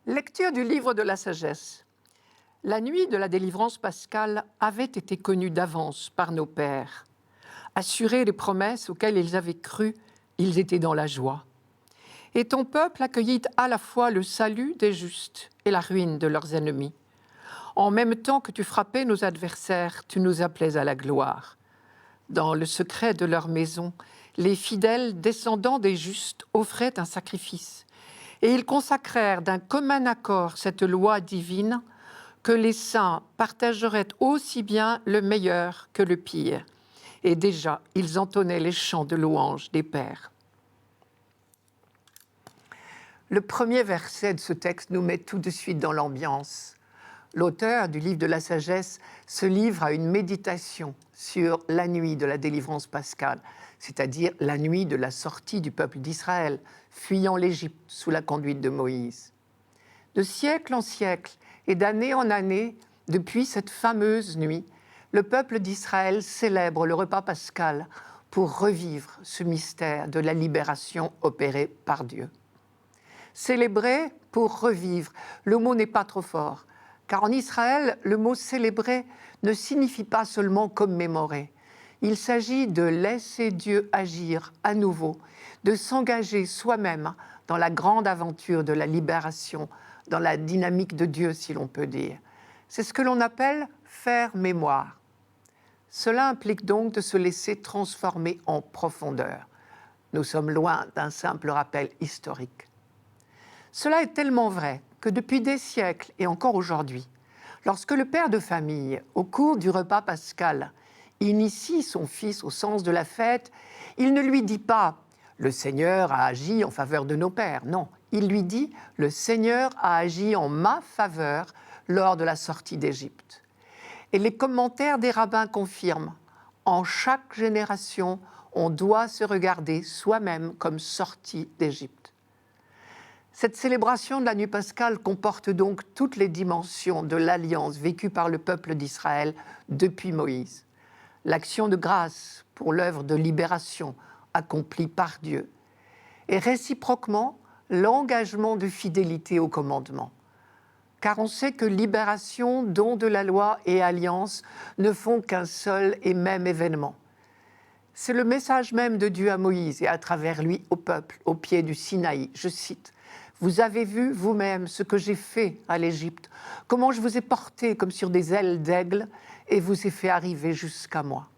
Lecture du livre de la sagesse. La nuit de la délivrance pascale avait été connue d'avance par nos pères. Assurés des promesses auxquelles ils avaient cru, ils étaient dans la joie. Et ton peuple accueillit à la fois le salut des justes et la ruine de leurs ennemis. En même temps que tu frappais nos adversaires, tu nous appelais à la gloire. Dans le secret de leur maison, les fidèles descendants des justes offraient un sacrifice. Et ils consacrèrent d'un commun accord cette loi divine que les saints partageraient aussi bien le meilleur que le pire. Et déjà, ils entonnaient les chants de louange des pères. Le premier verset de ce texte nous met tout de suite dans l'ambiance. L'auteur du livre de la sagesse se livre à une méditation sur la nuit de la délivrance pascale, c'est-à-dire la nuit de la sortie du peuple d'Israël, fuyant l'Égypte sous la conduite de Moïse. De siècle en siècle et d'année en année, depuis cette fameuse nuit, le peuple d'Israël célèbre le repas pascal pour revivre ce mystère de la libération opérée par Dieu. Célébrer pour revivre, le mot n'est pas trop fort, car en Israël, le mot célébrer ne signifie pas seulement commémorer. Il s'agit de laisser Dieu agir à nouveau, de s'engager soi-même dans la grande aventure de la libération, dans la dynamique de Dieu, si l'on peut dire. C'est ce que l'on appelle faire mémoire. Cela implique donc de se laisser transformer en profondeur. Nous sommes loin d'un simple rappel historique. Cela est tellement vrai que depuis des siècles et encore aujourd'hui, lorsque le père de famille, au cours du repas pascal, initie son fils au sens de la fête, il ne lui dit pas « Le Seigneur a agi en faveur de nos pères ». Non, il lui dit « Le Seigneur a agi en ma faveur lors de la sortie d'Égypte ». Et les commentaires des rabbins confirment « En chaque génération, on doit se regarder soi-même comme sorti d'Égypte ». Cette célébration de la nuit pascale comporte donc toutes les dimensions de l'alliance vécue par le peuple d'Israël depuis Moïse. L'action de grâce pour l'œuvre de libération accomplie par Dieu et réciproquement l'engagement de fidélité au commandement. Car on sait que libération, don de la loi et alliance ne font qu'un seul et même événement. C'est le message même de Dieu à Moïse et à travers lui au peuple, au pied du Sinaï. Je cite « Vous avez vu vous-même ce que j'ai fait à l'Égypte, comment je vous ai porté comme sur des ailes d'aigle et vous ai fait arriver jusqu'à moi.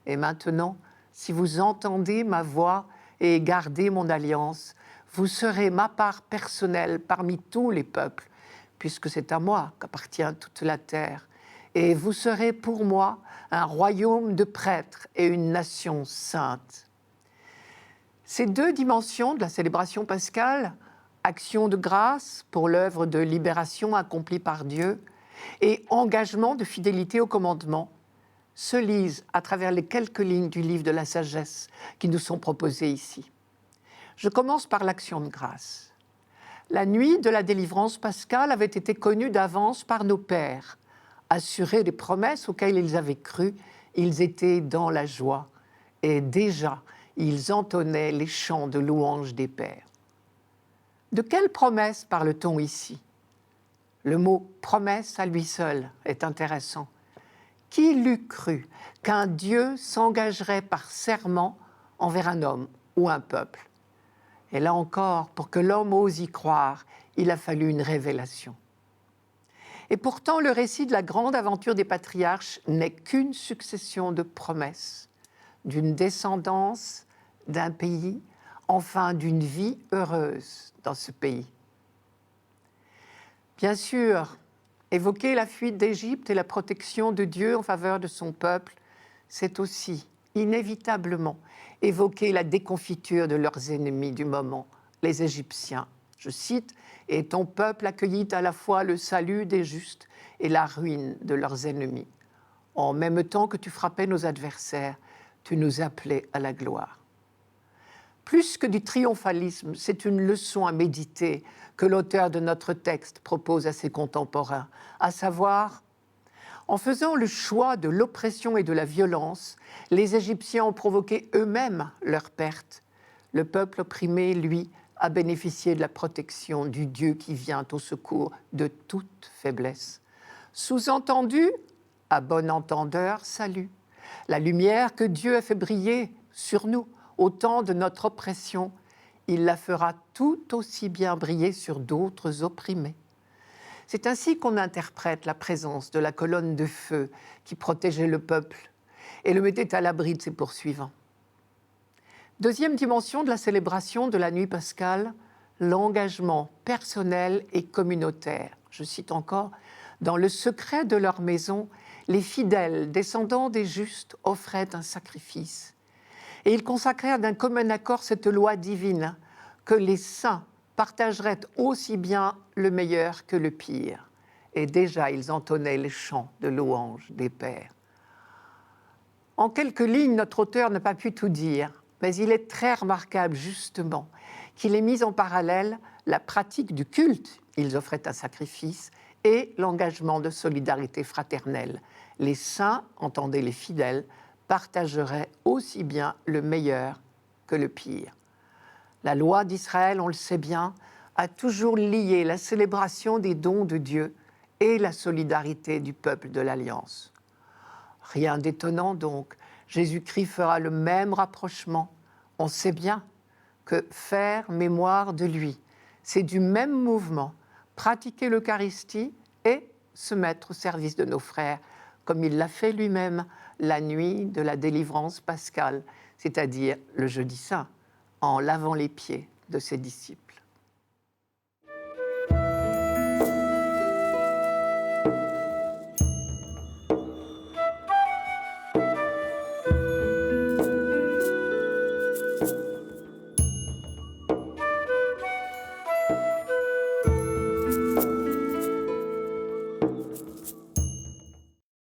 Et maintenant, si vous entendez ma voix et gardez mon alliance, vous serez ma part personnelle parmi tous les peuples, puisque c'est à moi qu'appartient toute la terre. Et vous serez pour moi un royaume de prêtres et une nation sainte. » Ces deux dimensions de la célébration pascale, action de grâce pour l'œuvre de libération accomplie par Dieu et engagement de fidélité au commandement, se lisent à travers les quelques lignes du livre de la sagesse qui nous sont proposées ici. Je commence par l'action de grâce. La nuit de la délivrance pascale avait été connue d'avance par nos pères. Assurés des promesses auxquelles ils avaient cru, ils étaient dans la joie. Et déjà, ils entonnaient les chants de louange des pères. De quelle promesse parle-t-on ici ? Le mot « promesse » à lui seul est intéressant. Qui l'eût cru qu'un Dieu s'engagerait par serment envers un homme ou un peuple ? Et là encore, pour que l'homme ose y croire, il a fallu une révélation. Et pourtant, le récit de la grande aventure des patriarches n'est qu'une succession de promesses, d'une descendance, d'un pays, enfin d'une vie heureuse dans ce pays. Bien sûr, évoquer la fuite d'Égypte et la protection de Dieu en faveur de son peuple, c'est aussi, inévitablement, évoquer la déconfiture de leurs ennemis du moment, les Égyptiens. Je cite, « Et ton peuple accueillit à la fois le salut des justes et la ruine de leurs ennemis. En même temps que tu frappais nos adversaires, tu nous appelais à la gloire. » Plus que du triomphalisme, c'est une leçon à méditer que l'auteur de notre texte propose à ses contemporains, à savoir, en faisant le choix de l'oppression et de la violence, les Égyptiens ont provoqué eux-mêmes leur perte. Le peuple opprimé, lui, à bénéficier de la protection du Dieu qui vient au secours de toute faiblesse. Sous-entendu, à bon entendeur, salut. La lumière que Dieu a fait briller sur nous au temps de notre oppression, il la fera tout aussi bien briller sur d'autres opprimés. C'est ainsi qu'on interprète la présence de la colonne de feu qui protégeait le peuple et le mettait à l'abri de ses poursuivants. Deuxième dimension de la célébration de la nuit pascale, l'engagement personnel et communautaire. Je cite encore, « Dans le secret de leur maison, les fidèles, descendants des justes, offraient un sacrifice. Et ils consacrèrent d'un commun accord cette loi divine, que les saints partageraient aussi bien le meilleur que le pire. Et déjà, ils entonnaient les chants de louange des pères. » En quelques lignes, notre auteur n'a pas pu tout dire, mais il est très remarquable, justement, qu'il ait mis en parallèle la pratique du culte, ils offraient un sacrifice, et l'engagement de solidarité fraternelle. Les saints, entendez les fidèles, partageraient aussi bien le meilleur que le pire. La loi d'Israël, on le sait bien, a toujours lié la célébration des dons de Dieu et la solidarité du peuple de l'Alliance. Rien d'étonnant donc, Jésus-Christ fera le même rapprochement. On sait bien que faire mémoire de lui, c'est du même mouvement, pratiquer l'Eucharistie et se mettre au service de nos frères, comme il l'a fait lui-même la nuit de la délivrance pascale, c'est-à-dire le jeudi saint, en lavant les pieds de ses disciples.